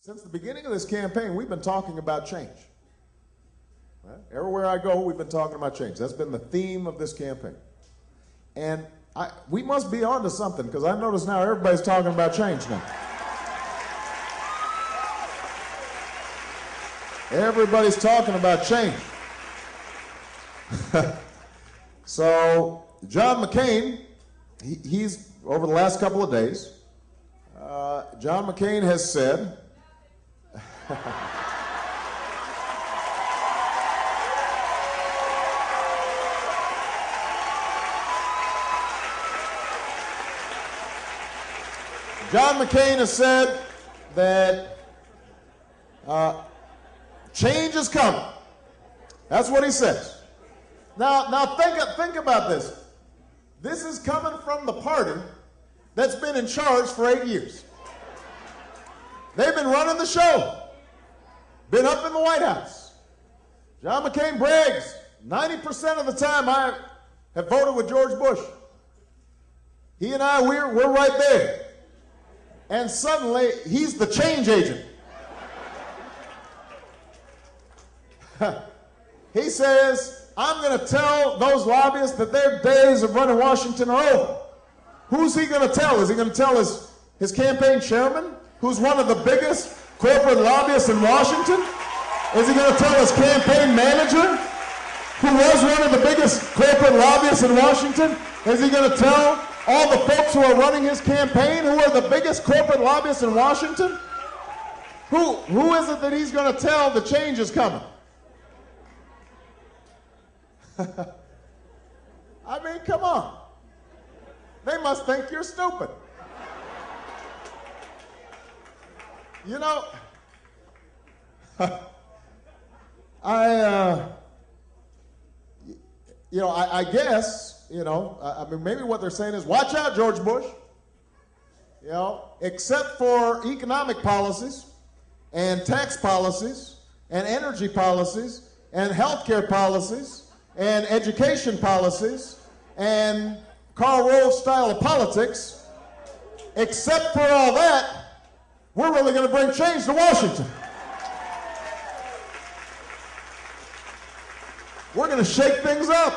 Since the beginning of this campaign, we've been talking about change. Right? Everywhere I go, we've been talking about change. That's been the theme of this campaign. And we must be on to something, because I notice now everybody's talking about change now. Everybody's talking about change. So John McCain, he's over the last couple of days, John McCain has said, John McCain has said that change is coming. That's what he says. Now think about this. This is coming from the party that's been in charge for 8 years. They've been running the show. Been up in the White House. John McCain brags, 90% of the time I have voted with George Bush. He and I, we're right there. And suddenly, he's the change agent. He says, I'm going to tell those lobbyists that their days of running Washington are over. Who's he going to tell? Is he going to tell his campaign chairman, who's one of the biggest corporate lobbyists in Washington? Is he going to tell his campaign manager, who was one of the biggest corporate lobbyists in Washington? Is he going to tell all the folks who are running his campaign, who are the biggest corporate lobbyists in Washington? Who is it that he's going to tell the change is coming? I mean, come on. They must think you're stupid. You know, I guess, I mean, maybe what they're saying is, watch out, George Bush. Except for economic policies and tax policies and energy policies and healthcare policies and education policies and Karl Rove style of politics, except for all that, we're really going to bring change to Washington. We're going to shake things up.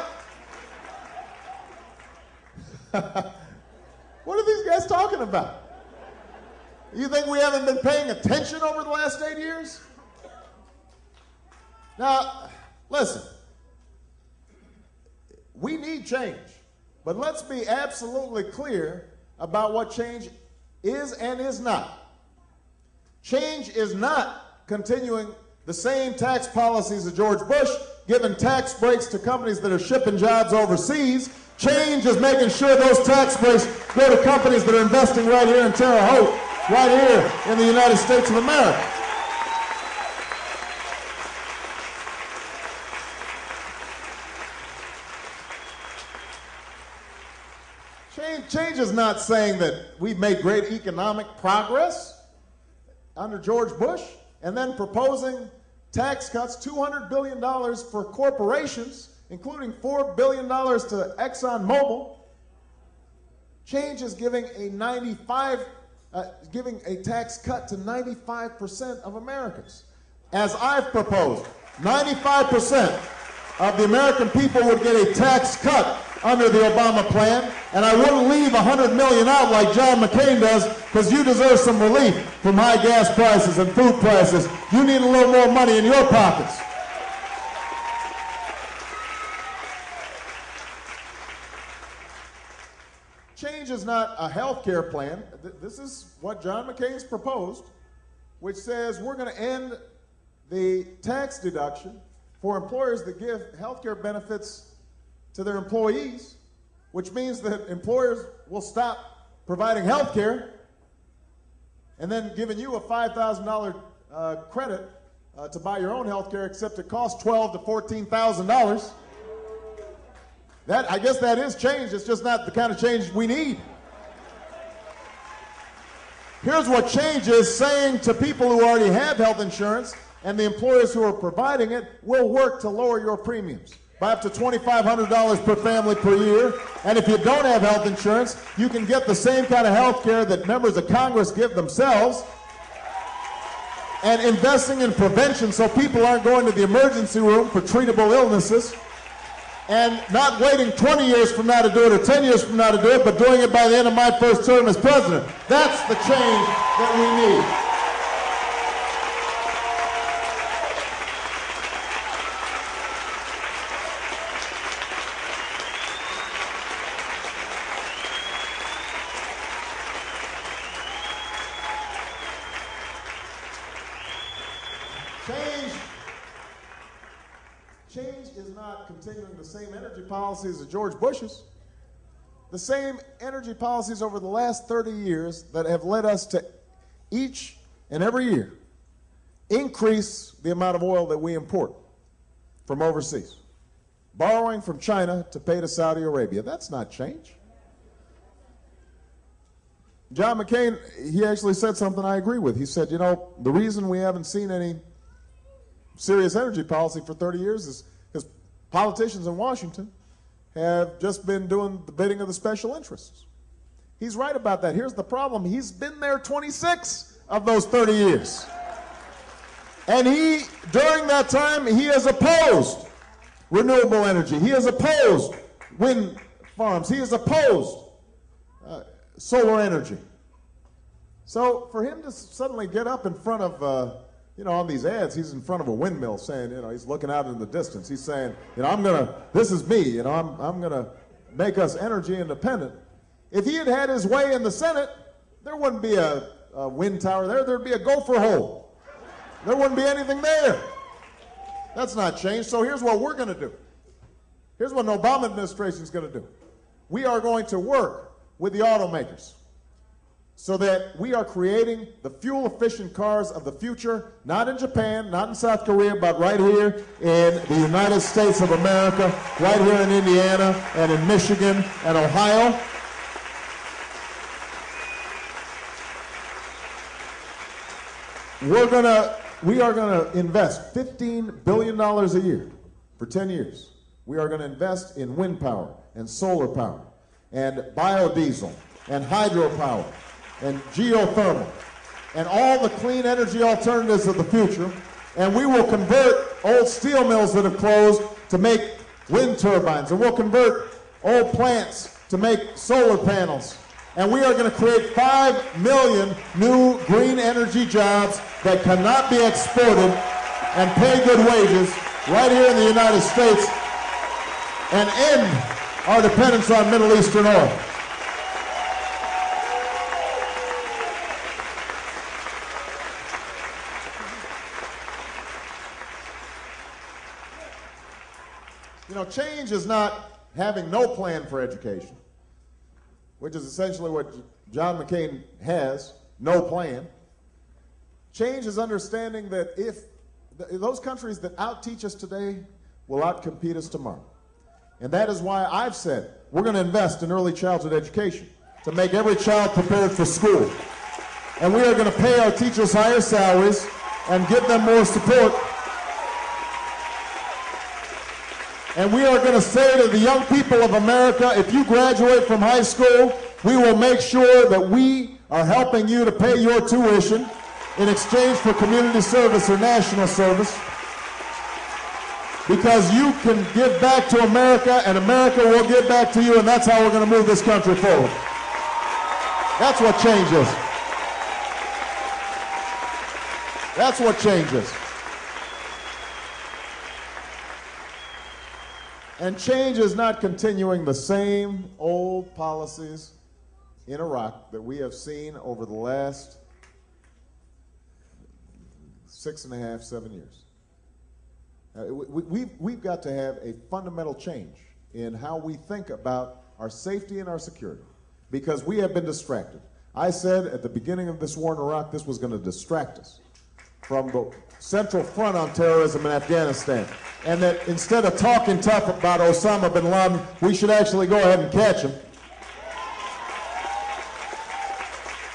What are these guys talking about? You think we haven't been paying attention over the last 8 years? Now, listen. We need change, but let's be absolutely clear about what change is and is not. Change is not continuing the same tax policies of George Bush, giving tax breaks to companies that are shipping jobs overseas. Change is making sure those tax breaks go to companies that are investing right here in Terre Haute, right here in the United States of America. Change is not saying that we've made great economic progress under George Bush and then proposing tax cuts, $200 billion for corporations, including $4 billion to ExxonMobil. Change is giving a tax cut to 95% of Americans. As I've proposed, 95% of the American people would get a tax cut under the Obama plan, and I wouldn't leave $100 million out like John McCain does, because you deserve some relief from high gas prices and food prices. You need a little more money in your pockets. Change is not a health care plan. This is what John McCain's proposed, which says we're going to end the tax deduction for employers that give health care benefits to their employees, which means that employers will stop providing health care and then giving you a $5,000 credit to buy your own health care, except it costs $12,000 to $14,000. I guess that is change. It's just not the kind of change we need. Here's what change is: saying to people who already have health insurance and the employers who are providing it, we'll work to lower your premiums by up to $2,500 per family per year. And if you don't have health insurance, you can get the same kind of health care that members of Congress give themselves. and investing in prevention so people aren't going to the emergency room for treatable illnesses, and not waiting 20 years from now to do it or 10 years from now to do it, but doing it by the end of my first term as president. That's the change that we need. Change is not continuing the same energy policies of George Bush's. The same energy policies over the last 30 years that have led us to each and every year increase the amount of oil that we import from overseas. Borrowing from China to pay to Saudi Arabia. That's not change. John McCain, he actually said something I agree with. He said, you know, the reason we haven't seen any serious energy policy for 30 years is because politicians in Washington have just been doing the bidding of the special interests. He's right about that. Here's the problem. He's been there 26 of those 30 years. And during that time, he has opposed renewable energy. He has opposed wind farms. He has opposed solar energy. So for him to suddenly get up in front of on these ads, he's in front of a windmill saying, he's looking out in the distance. He's saying, this is me, I'm going to make us energy independent. If he had had his way in the Senate, there wouldn't be a wind tower there. There'd be a gopher hole. There wouldn't be anything there. That's not change. So here's what we're going to do. Here's what an Obama administration is going to do. We are going to work with the automakers so that we are creating the fuel-efficient cars of the future, not in Japan, not in South Korea, but right here in the United States of America, right here in Indiana and in Michigan and Ohio. We are gonna invest $15 billion a year for 10 years. We are gonna invest in wind power and solar power and biodiesel and hydropower and geothermal, and all the clean energy alternatives of the future, and we will convert old steel mills that have closed to make wind turbines, and we'll convert old plants to make solar panels, and we are going to create 5 million new green energy jobs that cannot be exported and pay good wages right here in the United States and end our dependence on Middle Eastern oil. Change is not having no plan for education, which is essentially what John McCain has, no plan. Change is understanding that if those countries that out-teach us today will out-compete us tomorrow. And that is why I've said we're going to invest in early childhood education to make every child prepared for school. And we are going to pay our teachers higher salaries and give them more support. And we are going to say to the young people of America, if you graduate from high school, we will make sure that we are helping you to pay your tuition in exchange for community service or national service, because you can give back to America and America will give back to you, and that's how we're going to move this country forward. That's what change is. That's what change is. And change is not continuing the same old policies in Iraq that we have seen over the last 6.5, 7 years. We've got to have a fundamental change in how we think about our safety and our security, because we have been distracted. I said at the beginning of this war in Iraq, this was going to distract us from the central front on terrorism in Afghanistan, and that instead of talking tough about Osama bin Laden, we should actually go ahead and catch him.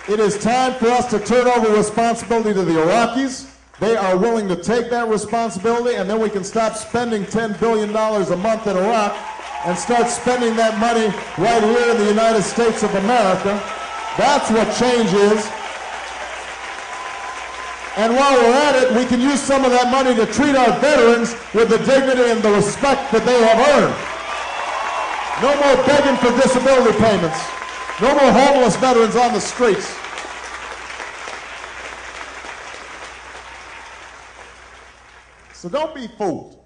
It is time for us to turn over responsibility to the Iraqis. They are willing to take that responsibility, and then we can stop spending $10 billion a month in Iraq and start spending that money right here in the United States of America. That's what change is. And while we're at it, we can use some of that money to treat our veterans with the dignity and the respect that they have earned. No more begging for disability payments. No more homeless veterans on the streets. So don't be fooled.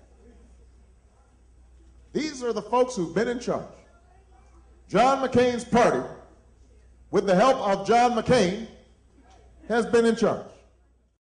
These are the folks who've been in charge. John McCain's party, with the help of John McCain, has been in charge.